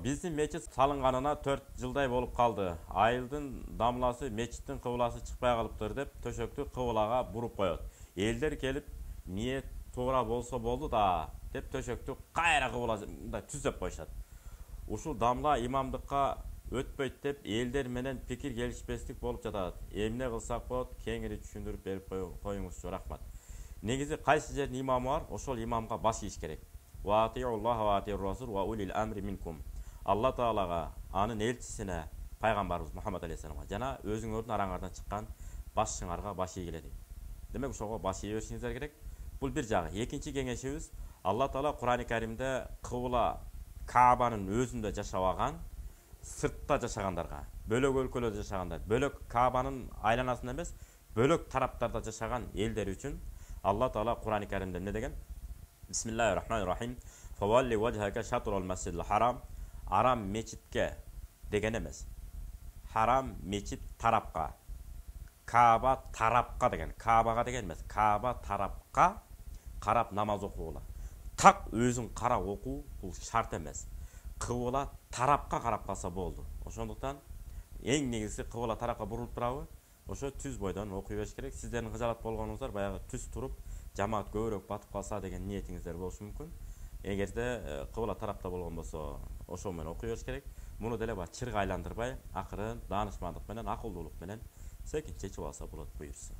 Биздин мечит салынганына 4 жылдай болуп калды. Айылдын дамласы мечиттин кыбыласы чыкпай калыптыр деп төшөктү кыбылага буруп коет. Элдер келип, ниет туура болсо болду да деп төшөктү кайра кыбылада түзөп коюшат. Ушул дамла имамдыкка өтпөйт деп элдер менен пикир келишпестик болуп жатат. Эмне кылсак болот, кеңири түшүндүрүп берип коюңузчу, рахмат. Негизи кайсы жердин имамы бар, ошол имамга баш ийиш керек. Ва атиуллаха ва атир расул ва улил амри минкум. Алла Таалага, анын элчисине, пайгамбарыбыз Мухаммад алейхиссаламга жана өзүңөрдүн араңардан чыккан башчыңарга баш ийгиле дейт. Демек ошого баш ий беришиңиздер керек. Бул бир жагы. Экинчи кеңешибиз, Алла Таала Кур'ан-ы Каримде кыбыла Каабанын өзүндө жашабаган, сыртта жашагандарга, бөлөк өлкөлөрдө жашагандар, бөлөк Каабанын айланасында эмес, бөлөк тараптарда жашаган элдер үчүн Алла Таала Кур'ан-ы Каримде эмне деген? Бисмиллахир-рахманир-рахим. Фавалли ваджхака шатрул масжидил харам. Арам мечитке деген эмес. Харам мечит тарапка. Кааба тарапка деген. Каабага деген эмес. Кааба тарапка карап намаз окугула. Так өзүң карап окуу бул шарт эмес. Кыбыла тарапка карап калса болду. Ошондуктан эң негизги кыбыла тарапка бурулуп турабы? Ошо түз бойдон окуй бериш керек. Сиздердин кыжалат болгонуңуздар баягы түз туруп, жамаат көбүрөөк батып калса деген ниетиңиздер болушу мүмкүн. Эгерде кыбыла тарапта болгон болсо, ошол менен окуй бериш керек. Муну деле чырга айландырбай, акырын, даанышмандык менен, акылдуулук менен секин чечип алса болот, буюрса.